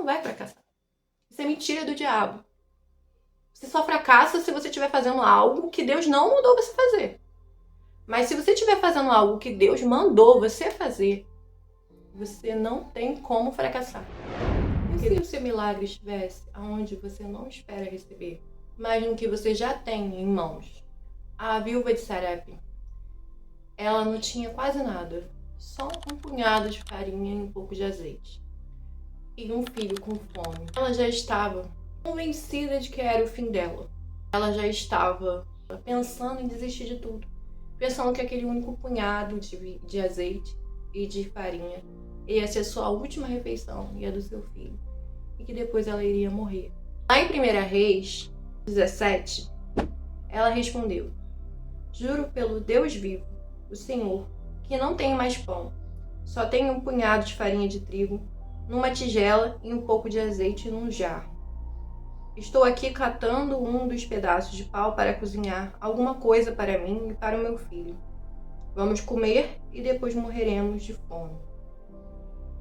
vai fracassar. Isso é mentira do diabo. Você só fracassa se você estiver fazendo algo que Deus não mandou você fazer. Mas se você estiver fazendo algo que Deus mandou você fazer, você não tem como fracassar. E se o seu milagre estivesse aonde você não espera receber, mas no que você já tem em mãos? A viúva de Sarepta, ela não tinha quase nada, só um punhado de farinha e um pouco de azeite. E um filho com fome. Ela já estava convencida de que era o fim dela. Ela já estava pensando em desistir de tudo. Pensando que aquele único punhado de azeite e de farinha ia ser sua última refeição e a do seu filho. E que depois ela iria morrer. Lá em 1 Reis 17, ela respondeu: juro pelo Deus vivo, o Senhor, que não tenho mais pão. Só tenho um punhado de farinha de trigo numa tigela e um pouco de azeite num jarro. Estou aqui catando um dos pedaços de pau para cozinhar alguma coisa para mim e para o meu filho. Vamos comer e depois morreremos de fome.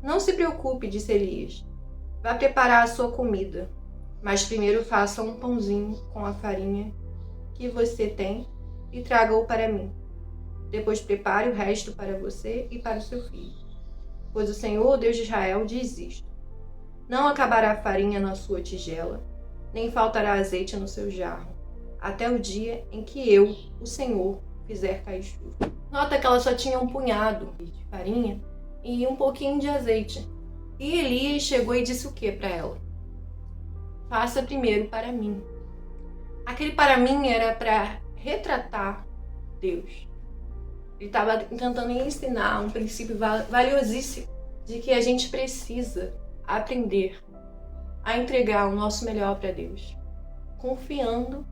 Não se preocupe, disse Elias. Vá preparar a sua comida, mas primeiro faça um pãozinho com a farinha que você tem e traga-o para mim. Depois prepare o resto para você e para o seu filho. Pois o Senhor, Deus de Israel, diz isto: não acabará a farinha na sua tigela, nem faltará azeite no seu jarro, até o dia em que eu, o Senhor, fizer cair chuva. Nota que ela só tinha um punhado de farinha e um pouquinho de azeite. E Elias chegou e disse o que para ela? Faça primeiro para mim. Aquele para mim era para retratar Deus. Ele estava tentando ensinar um princípio valiosíssimo de que a gente precisa aprender a entregar o nosso melhor para Deus, confiando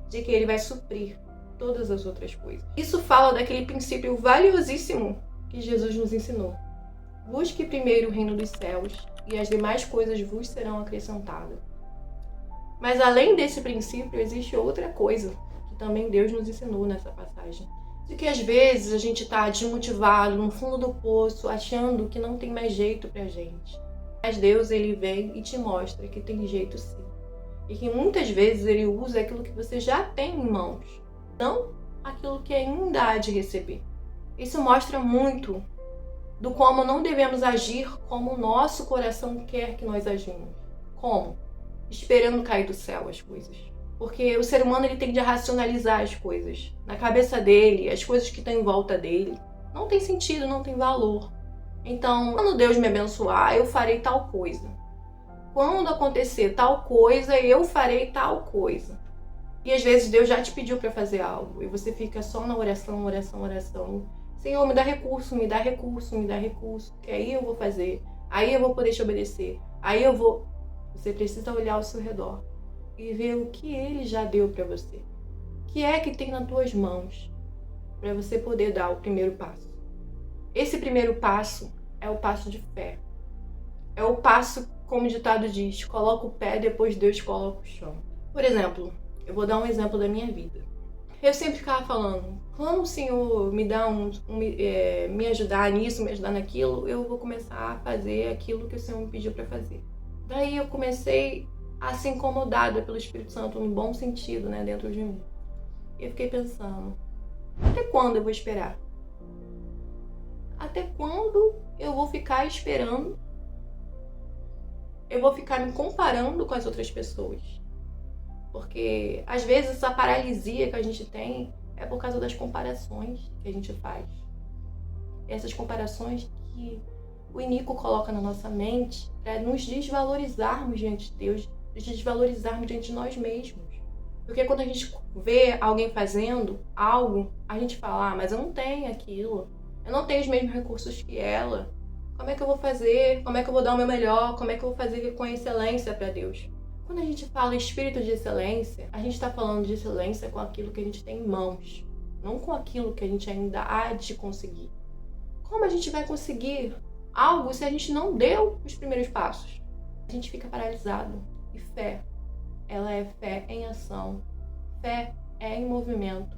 de que Ele vai suprir todas as outras coisas. Isso fala daquele princípio valiosíssimo que Jesus nos ensinou. Busque primeiro o reino dos céus e as demais coisas vos serão acrescentadas. Mas além desse princípio, existe outra coisa que também Deus nos ensinou nessa passagem. De que às vezes a gente está desmotivado, no fundo do poço, achando que não tem mais jeito pra gente. Mas Deus, Ele vem e te mostra que tem jeito sim. E que muitas vezes Ele usa aquilo que você já tem em mãos, não aquilo que ainda há de receber. Isso mostra muito do como não devemos agir como o nosso coração quer que nós agimos. Como? Esperando cair do céu as coisas. Porque o ser humano ele tende a racionalizar as coisas. Na cabeça dele, as coisas que estão em volta dele, não tem sentido, não tem valor. Então, quando Deus me abençoar, eu farei tal coisa. Quando acontecer tal coisa, eu farei tal coisa. E às vezes Deus já te pediu para fazer algo. E você fica só na oração, oração, oração. Senhor, me dá recurso, me dá recurso, me dá recurso. Que aí eu vou fazer. Aí eu vou poder te obedecer. Aí eu vou... Você precisa olhar ao seu redor e ver o que Ele já deu para você. O que é que tem nas tuas mãos para você poder dar o primeiro passo. Esse primeiro passo é o passo de fé. É o passo, como o ditado diz, coloca o pé, depois Deus coloca o chão. Por exemplo, eu vou dar um exemplo da minha vida. Eu sempre ficava falando, quando o Senhor me dá me ajudar nisso, me ajudar naquilo, eu vou começar a fazer aquilo que o Senhor me pediu para fazer. Daí eu comecei a ser incomodada pelo Espírito Santo, no bom sentido, né, dentro de mim. E eu fiquei pensando, até quando eu vou esperar? Até quando eu vou ficar esperando? Eu vou ficar me comparando com as outras pessoas? Porque, às vezes, essa paralisia que a gente tem é por causa das comparações que a gente faz. Essas comparações que o Inico coloca na nossa mente para nos desvalorizarmos diante de Deus, nos desvalorizarmos diante de nós mesmos. Porque quando a gente vê alguém fazendo algo, a gente fala, mas eu não tenho aquilo, eu não tenho os mesmos recursos que ela. Como é que eu vou fazer? Como é que eu vou dar o meu melhor? Como é que eu vou fazer com excelência para Deus? Quando a gente fala espírito de excelência, a gente está falando de excelência com aquilo que a gente tem em mãos, não com aquilo que a gente ainda há de conseguir. Como a gente vai conseguir algo se a gente não deu os primeiros passos? A gente fica paralisado. E fé, ela é fé em ação. Fé é em movimento.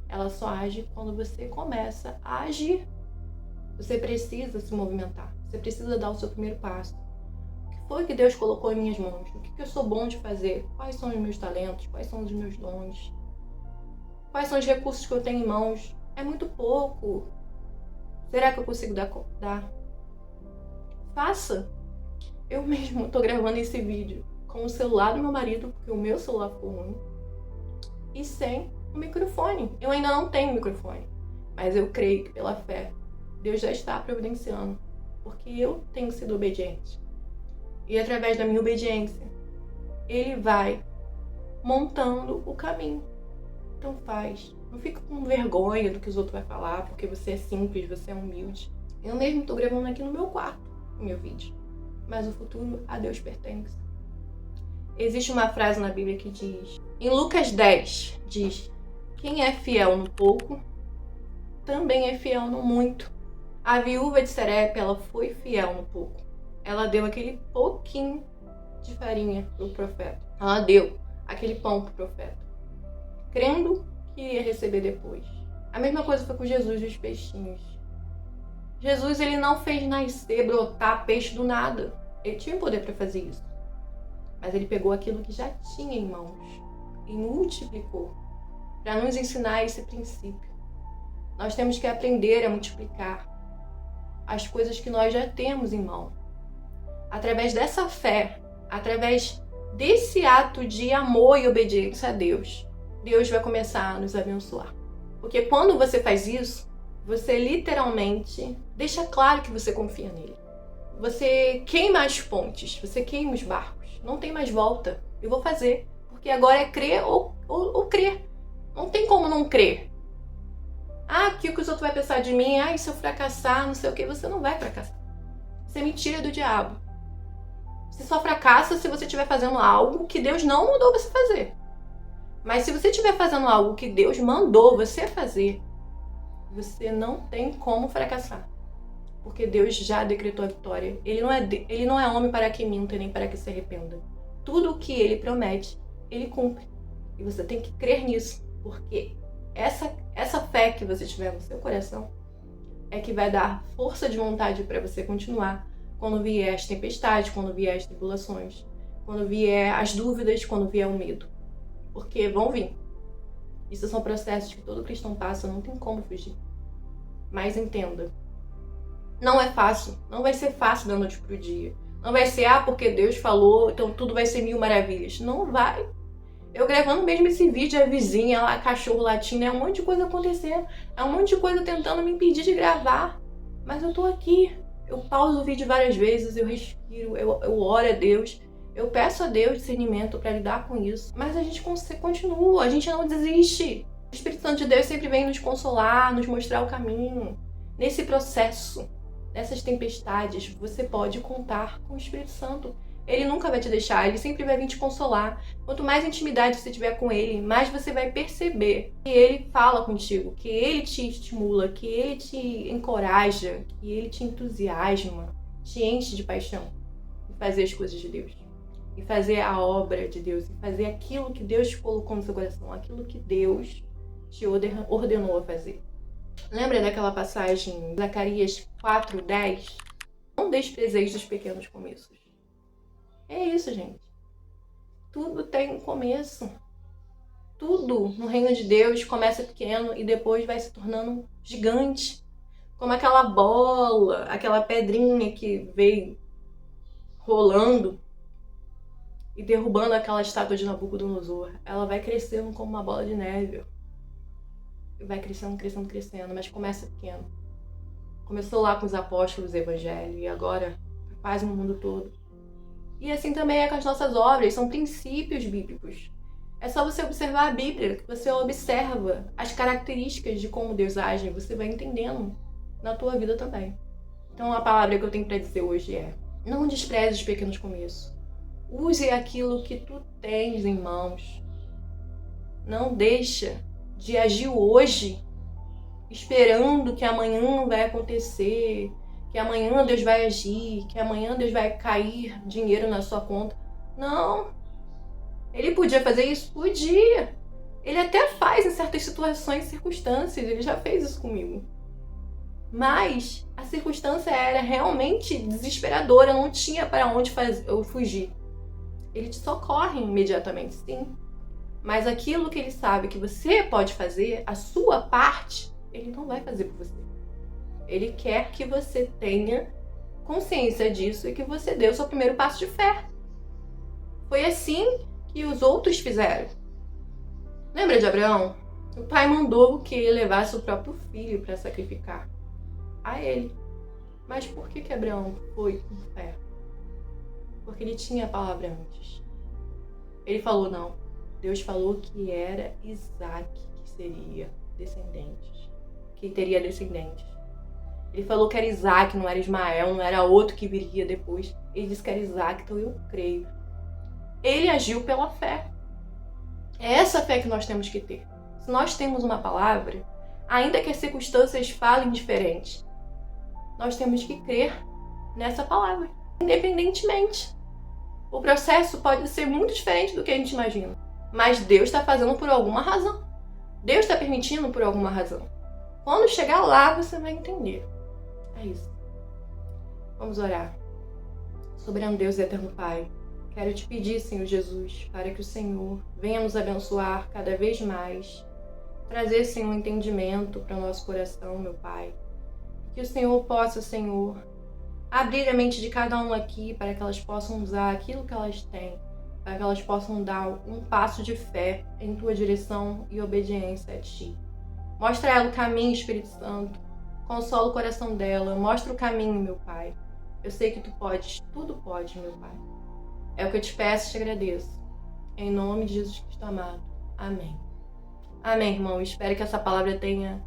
Ela só age quando você começa a agir. Você precisa se movimentar. Você precisa dar o seu primeiro passo. O que foi que Deus colocou em minhas mãos? O que eu sou bom de fazer? Quais são os meus talentos? Quais são os meus dons? Quais são os recursos que eu tenho em mãos? É muito pouco. Será que eu consigo dar? Faça. Eu mesmo tô gravando esse vídeo com o celular do meu marido, porque o meu celular ficou ruim, e sem o microfone. Eu ainda não tenho microfone, mas eu creio que pela fé Deus já está providenciando, porque eu tenho sido obediente. E através da minha obediência, Ele vai montando o caminho. Então faz. Não fica com vergonha do que os outros vão falar, porque você é simples, você é humilde. Eu mesmo tô gravando aqui no meu quarto o meu vídeo. Mas o futuro a Deus pertence. Existe uma frase na Bíblia que diz... Em Lucas 10, diz... Quem é fiel no pouco, também é fiel no muito. A viúva de Serepe, ela foi fiel no pouco. Ela deu aquele pouquinho de farinha pro profeta. Ela deu aquele pão pro profeta, crendo que ia receber depois. A mesma coisa foi com Jesus e os peixinhos. Jesus, ele não fez nascer, brotar peixe do nada. Ele tinha poder para fazer isso. Mas ele pegou aquilo que já tinha em mãos e multiplicou, para nos ensinar esse princípio. Nós temos que aprender a multiplicar as coisas que nós já temos em mão. Através dessa fé, através desse ato de amor e obediência a Deus, Deus vai começar a nos abençoar. Porque quando você faz isso, você literalmente deixa claro que você confia nele. Você queima as pontes, você queima os barcos. Não tem mais volta. Eu vou fazer. Porque agora é crer ou crer. Não tem como não crer. Ah, o que os outros vão pensar de mim? Ah, e se eu fracassar, não sei o que. Você não vai fracassar. Isso é mentira do diabo. Você só fracassa se você estiver fazendo algo que Deus não mandou você fazer. Mas se você estiver fazendo algo que Deus mandou você fazer, você não tem como fracassar. Porque Deus já decretou a vitória. Ele não é homem para que minta, nem para que se arrependa. Tudo o que ele promete, ele cumpre. E você tem que crer nisso. Porque essa fé que você tiver no seu coração é que vai dar força de vontade para você continuar quando vier as tempestades, quando vier as tribulações, quando vier as dúvidas, quando vier o medo. Porque vão vir. Isso são processos que todo cristão passa, não tem como fugir. Mas entenda, não é fácil, não vai ser fácil da noite pro dia. Não vai ser, porque Deus falou, então tudo vai ser mil maravilhas. Não vai. Eu gravando mesmo esse vídeo, a vizinha lá, cachorro latindo, é um monte de coisa acontecendo. É um monte de coisa tentando me impedir de gravar. Mas eu tô aqui. Eu pauso o vídeo várias vezes, eu respiro, eu oro a Deus. Eu peço a Deus discernimento para lidar com isso. Mas a gente continua, a gente não desiste. O Espírito Santo de Deus sempre vem nos consolar, nos mostrar o caminho. Nesse processo, nessas tempestades, você pode contar com o Espírito Santo. Ele nunca vai te deixar, ele sempre vai vir te consolar. Quanto mais intimidade você tiver com ele, mais você vai perceber que ele fala contigo, que ele te estimula, que ele te encoraja, que ele te entusiasma, te enche de paixão em fazer as coisas de Deus, em fazer a obra de Deus, em fazer aquilo que Deus colocou no seu coração, aquilo que Deus te ordenou a fazer. Lembra daquela passagem em Zacarias 4:10? Não desprezeis dos pequenos começos. É isso, gente. Tudo tem um começo. Tudo no reino de Deus começa pequeno e depois vai se tornando gigante. Como aquela bola, aquela pedrinha que veio rolando e derrubando aquela estátua de Nabucodonosor. Ela vai crescendo como uma bola de neve. Vai crescendo, crescendo, crescendo, mas começa pequeno. Começou lá com os apóstolos do evangelho e agora faz no mundo todo. E assim também é com as nossas obras, são princípios bíblicos. É só você observar a Bíblia, que você observa as características de como Deus age, e você vai entendendo na tua vida também. Então a palavra que eu tenho para dizer hoje é: não despreze os pequenos começos. Use aquilo que tu tens em mãos. Não deixa de agir hoje esperando que amanhã vai acontecer, que amanhã Deus vai agir, que amanhã Deus vai cair dinheiro na sua conta. Não. Ele podia fazer isso? Podia. Ele até faz em certas situações e circunstâncias. Ele já fez isso comigo. Mas a circunstância era realmente desesperadora, não tinha para onde eu fugir. Ele te socorre imediatamente, sim. Mas aquilo que ele sabe que você pode fazer, a sua parte, ele não vai fazer por você. Ele quer que você tenha consciência disso e que você dê o seu primeiro passo de fé. Foi assim que os outros fizeram. Lembra de Abraão? O pai mandou que ele levasse o próprio filho para sacrificar a ele. Mas por que Abraão foi com fé? Porque ele tinha a palavra antes. Ele falou não. Deus falou que era Isaac que seria descendente, que teria descendentes. Ele falou que era Isaac, não era Ismael, não era outro que viria depois. Ele disse que era Isaac, então eu creio. Ele agiu pela fé. É essa fé que nós temos que ter. Se nós temos uma palavra, ainda que as circunstâncias falem diferente, nós temos que crer nessa palavra, independentemente. O processo pode ser muito diferente do que a gente imagina, mas Deus está fazendo por alguma razão. Deus está permitindo por alguma razão. Quando chegar lá, você vai entender. É isso. Vamos orar. Soberano Deus e eterno Pai, quero te pedir, Senhor Jesus, para que o Senhor venha nos abençoar cada vez mais, trazer, Senhor, um entendimento para o nosso coração, meu Pai. Que o Senhor possa, Senhor, abrir a mente de cada um aqui para que elas possam usar aquilo que elas têm, para que elas possam dar um passo de fé em Tua direção e obediência a Ti. Mostra a ela o caminho, Espírito Santo. Consola o coração dela. Mostra o caminho, meu Pai. Eu sei que Tu podes. Tudo pode, meu Pai. É o que eu te peço e te agradeço. Em nome de Jesus Cristo amado. Amém. Amém, irmão. Espero que essa palavra tenha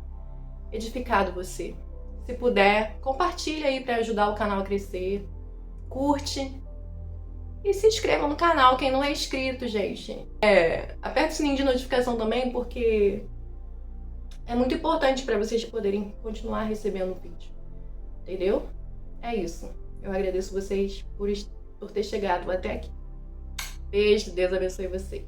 edificado você. Se puder, compartilha aí para ajudar o canal a crescer. Curte. E se inscreva no canal, quem não é inscrito, gente. Aperta o sininho de notificação também, porque é muito importante para vocês poderem continuar recebendo o vídeo. Entendeu? É isso. Eu agradeço vocês por ter chegado até aqui. Beijo, Deus abençoe vocês.